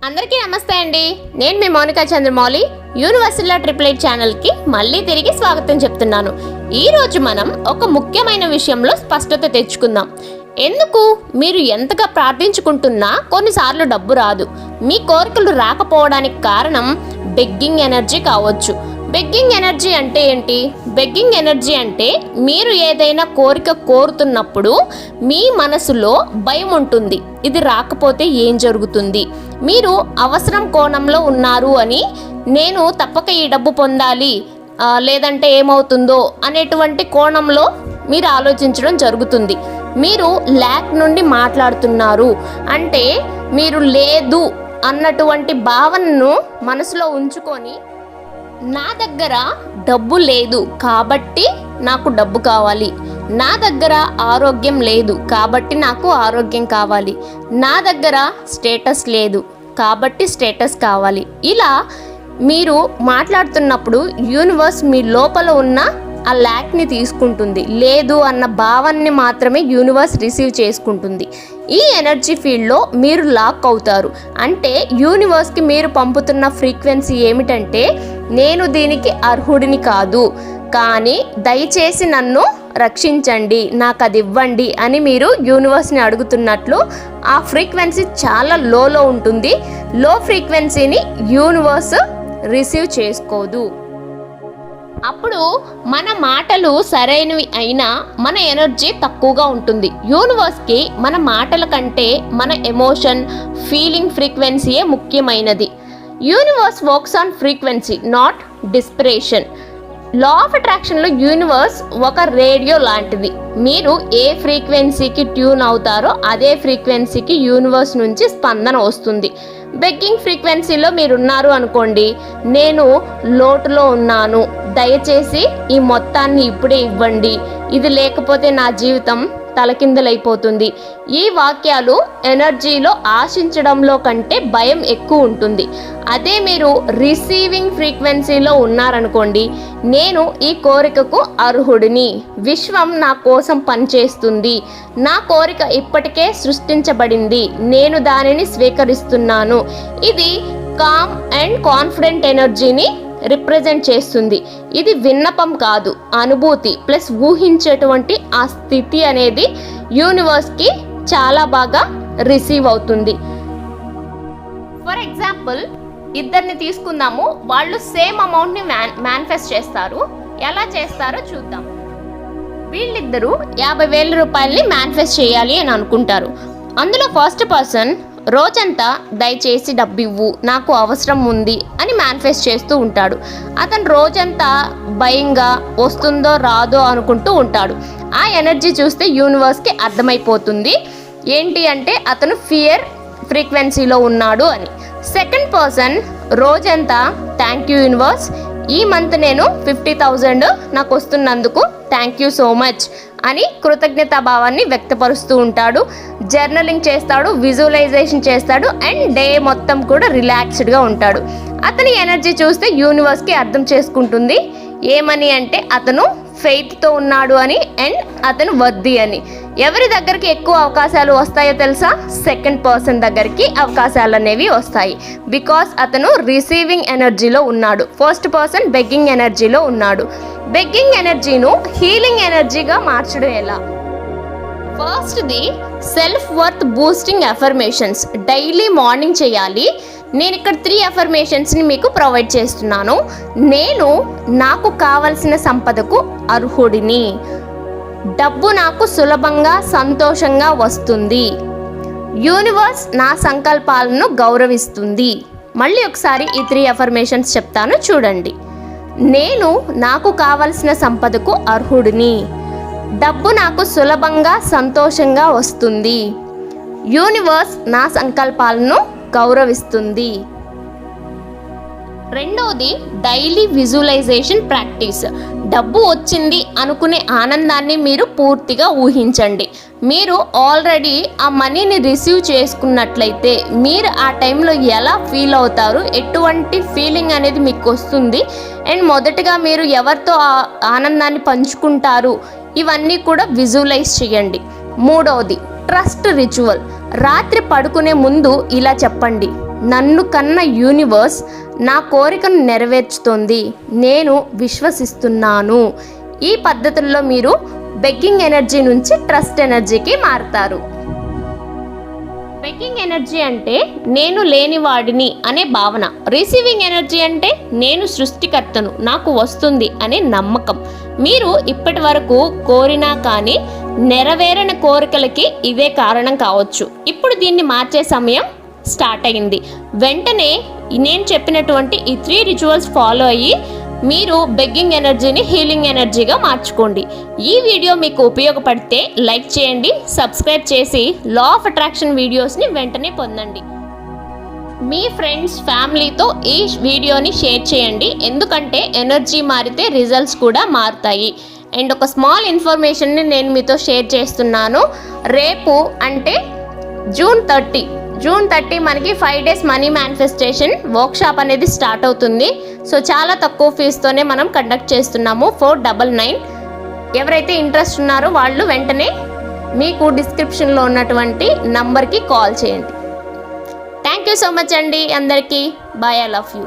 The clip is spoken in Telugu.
అందరికీ నమస్తే అండి. నేను మీ Mounika Chandramouli universal triple eight ఛానల్కి మళ్ళీ తిరిగి స్వాగతం చెప్తున్నాను. ఈరోజు మనం ఒక ముఖ్యమైన విషయంలో స్పష్టత తెచ్చుకుందాం. ఎందుకు మీరు ఎంతగా ప్రార్థించుకుంటున్నా కొన్నిసార్లు డబ్బు రాదు. మీ కోరికలు రాకపోవడానికి కారణం బెగ్గింగ్ ఎనర్జీ కావచ్చు. బెగ్గింగ్ ఎనర్జీ అంటే ఏంటి? బెగ్గింగ్ ఎనర్జీ అంటే మీరు ఏదైనా కోరిక కోరుతున్నప్పుడు మీ మనసులో భయం ఉంటుంది. ఇది రాకపోతే ఏం జరుగుతుంది, మీరు అవసరం కోణంలో ఉన్నారు అని, నేను తప్పక ఈ డబ్బు పొందాలి లేదంటే ఏమవుతుందో అనేటువంటి కోణంలో మీరు ఆలోచించడం జరుగుతుంది. మీరు ల్యాక్ నుండి మాట్లాడుతున్నారు అంటే మీరు లేదు అన్నటువంటి భావనను మనసులో ఉంచుకొని, నా దగ్గర డబ్బు లేదు కాబట్టి నాకు డబ్బు కావాలి, నా దగ్గర ఆరోగ్యం లేదు కాబట్టి నాకు ఆరోగ్యం కావాలి, నా దగ్గర స్టేటస్ లేదు కాబట్టి స్టేటస్ కావాలి. ఇలా మీరు మాట్లాడుతున్నప్పుడు యూనివర్స్ మీ లోపల ఉన్న ఆ ల్యాక్ని తీసుకుంటుంది. లేదు అన్న భావాన్ని మాత్రమే యూనివర్స్ రిసీవ్ చేసుకుంటుంది. ఈ ఎనర్జీ ఫీల్డ్లో మీరు లాక్ అవుతారు. అంటే యూనివర్స్కి మీరు పంపుతున్న ఫ్రీక్వెన్సీ ఏమిటంటే, నేను దీనికి అర్హుడిని కాదు, కానీ దయచేసి నన్ను రక్షించండి, నాకు అది ఇవ్వండి అని మీరు యూనివర్స్ని అడుగుతున్నట్లు. ఆ ఫ్రీక్వెన్సీ చాలా లోలో ఉంటుంది. లో ఫ్రీక్వెన్సీని యూనివర్స్ రిసీవ్ చేసుకోదు. అప్పుడు మన మాటలు సరైనవి అయినా మన ఎనర్జీ తక్కువగా ఉంటుంది. యూనివర్స్కి మన మాటల కంటే మన ఎమోషన్, ఫీలింగ్ ఫ్రీక్వెన్సీయే ముఖ్యమైనది. Universe works on frequency, not desperation. Law of అట్రాక్షన్లో యూనివర్స్ ఒక రేడియో లాంటిది. మీరు ఏ ఫ్రీక్వెన్సీకి ట్యూన్ అవుతారో అదే ఫ్రీక్వెన్సీకి యూనివర్స్ నుంచి స్పందన వస్తుంది. బెగ్గింగ్ ఫ్రీక్వెన్సీలో మీరున్నారు అనుకోండి, నేను లోటులో ఉన్నాను, దయచేసి ఈ మొత్తాన్ని ఇప్పుడే ఇవ్వండి, ఇది లేకపోతే నా జీవితం తలకిందలైపోతుంది. ఈ వాక్యాలు ఎనర్జీలో ఆశించడంలో కంటే భయం ఎక్కువ ఉంటుంది. అదే మీరు రిసీవింగ్ ఫ్రీక్వెన్సీలో ఉన్నారనుకోండి, నేను ఈ కోరికకు అర్హుడిని, విశ్వం నా కోసం పనిచేస్తుంది, నా కోరిక ఇప్పటికే సృష్టించబడింది, నేను దానిని స్వీకరిస్తున్నాను. ఇది కామ్ అండ్ కాన్ఫిడెంట్ ఎనర్జీని రిప్రజెంట్ చేస్తుంది. ఇది విన్నపం కాదు, అనుభూతి ప్లస్ ఊహించేటువంటి ఆ స్థితి అనేది యూనివర్స్కి చాలా బాగా రిసీవ్ అవుతుంది. ఫర్ ఎగ్జాంపుల్, ఇద్దరిని తీసుకుందాము. వాళ్ళు సేమ్ అమౌంట్ని మేనిఫెస్ట్ చేస్తారు. ఎలా చేస్తారో చూద్దాం. వీళ్ళిద్దరూ 50,000 రూపాయలని మేనిఫెస్ట్ చేయాలి అని అనుకుంటారు. అందులో ఫస్ట్ పర్సన్ రోజంతా దయచేసి డబ్బు ఇవ్వు, నాకు అవసరం ఉంది అని మేనిఫెస్ట్ చేస్తూ ఉంటాడు. అతను రోజంతా భయంగా వస్తుందో రాదో అనుకుంటూ ఉంటాడు. ఆ ఎనర్జీ చూస్తే యూనివర్స్కి అర్థమైపోతుంది ఏంటి అంటే అతను ఫియర్ ఫ్రీక్వెన్సీలో ఉన్నాడు అని. సెకండ్ పర్సన్ రోజంతా థ్యాంక్ యూ యూనివర్స్, ఈ మంత్ నేను 50,000 నాకు వస్తున్నందుకు థ్యాంక్ యూ సో మచ్ అని కృతజ్ఞతాభావాన్ని వ్యక్తపరుస్తూ ఉంటాడు. జర్నలింగ్ చేస్తాడు, విజువలైజేషన్ చేస్తాడు అండ్ డే మొత్తం కూడా రిలాక్స్డ్గా ఉంటాడు. అతని ఎనర్జీ చూస్తే యూనివర్స్కి అర్థం చేసుకుంటుంది ఏమని అంటే అతను ఫెయిత్తో ఉన్నాడు అని అండ్ అతను వర్ది అని. ఎవరి దగ్గరికి ఎక్కువ అవకాశాలు వస్తాయో తెలుసా? సెకండ్ పర్సన్ దగ్గరికి అవకాశాలు అనేవి వస్తాయి. బికాస్ అతను రిసీవింగ్ ఎనర్జీలో ఉన్నాడు. ఫస్ట్ పర్సన్ బెగ్గింగ్ ఎనర్జీలో ఉన్నాడు. బెగ్గింగ్ ఎనర్జీను హీలింగ్ ఎనర్జీగా మార్చడం ఎలా? ఫస్ట్ది self worth boosting affirmations daily morning చేయాలి. నేను ఇక్కడ 3 అఫర్మేషన్స్ని మీకు ప్రొవైడ్ చేస్తున్నాను. నేను నాకు కావలసిన సంపదకు అర్హుడిని, డబ్బు నాకు సులభంగా సంతోషంగా వస్తుంది, యూనివర్స్ నా సంకల్పాలను గౌరవిస్తుంది. మళ్ళీ ఒకసారి ఈ 3 అఫర్మేషన్స్ చెప్తాను, చూడండి. నేను నాకు కావలసిన సంపదకు అర్హుడిని, డబ్బు నాకు సులభంగా సంతోషంగా వస్తుంది, యూనివర్స్ నా సంకల్పాలను గౌరవిస్తుంది. రెండోది డైలీ విజువలైజేషన్ ప్రాక్టీస్. డబ్బు వచ్చింది అనుకునే ఆనందాన్ని మీరు పూర్తిగా ఊహించండి. మీరు ఆల్రెడీ ఆ మనీని రిసీవ్ చేసుకున్నట్లయితే మీరు ఆ టైంలో ఎలా ఫీల్ అవుతారు, ఎటువంటి ఫీలింగ్ అనేది మీకు వస్తుంది అండ్ మొదటగా మీరు ఎవరితో ఆ ఆనందాన్ని పంచుకుంటారు, ఇవన్నీ కూడా విజువలైజ్ చేయండి. మూడవది ట్రస్ట్ రిచువల్. రాత్రి పడుకునే ముందు ఇలా చెప్పండి: నన్ను కన్న యూనివర్స్ నా కోరికను నెరవేర్చుతోంది, నేను విశ్వసిస్తున్నాను. ఈ పద్ధతుల్లో మీరు బెగ్గింగ్ ఎనర్జీ నుంచి ట్రస్ట్ ఎనర్జీకి మారుతారు. బెగ్గింగ్ ఎనర్జీ అంటే నేను లేనివాడిని అనే భావన. రిసీవింగ్ ఎనర్జీ అంటే నేను సృష్టికర్తను, నాకు వస్తుంది అనే నమ్మకం. మీరు ఇప్పటి వరకు కోరినా కానీ నెరవేరని కోరికలకి ఇదే కారణం కావచ్చు. ఇప్పుడు దీన్ని మార్చే సమయం స్టార్ట్ అయింది. వెంటనే నేను చెప్పినటువంటి ఈ 3 రిచువల్స్ ఫాలో అయ్యి మీరు బెగ్గింగ్ ఎనర్జీని హీలింగ్ ఎనర్జీగా మార్చుకోండి. ఈ వీడియో మీకు ఉపయోగపడితే లైక్ చేయండి, సబ్స్క్రైబ్ చేసి లా ఆఫ్ అట్రాక్షన్ వీడియోస్ని వెంటనే పొందండి. మీ ఫ్రెండ్స్, ఫ్యామిలీతో ఈ వీడియోని షేర్ చేయండి, ఎందుకంటే ఎనర్జీ మారితే రిజల్ట్స్ కూడా మారుతాయి. అండ్ ఒక స్మాల్ ఇన్ఫర్మేషన్ని నేను మీతో షేర్ చేస్తున్నాను. రేపు అంటే జూన్ 30 మనకి 5 days మనీ మేనిఫెస్టేషన్ వర్క్షాప్ అనేది స్టార్ట్ అవుతుంది. సో చాలా తక్కువ ఫీజుతోనే మనం కండక్ట్ చేస్తున్నాము. 499. ఎవరైతే ఇంట్రెస్ట్ ఉన్నారో వాళ్ళు వెంటనే మీకు డిస్క్రిప్షన్లో ఉన్నటువంటి నంబర్కి కాల్ చేయండి. థ్యాంక్ యూ సో మచ్ అండి అందరికీ. Bye, I love you.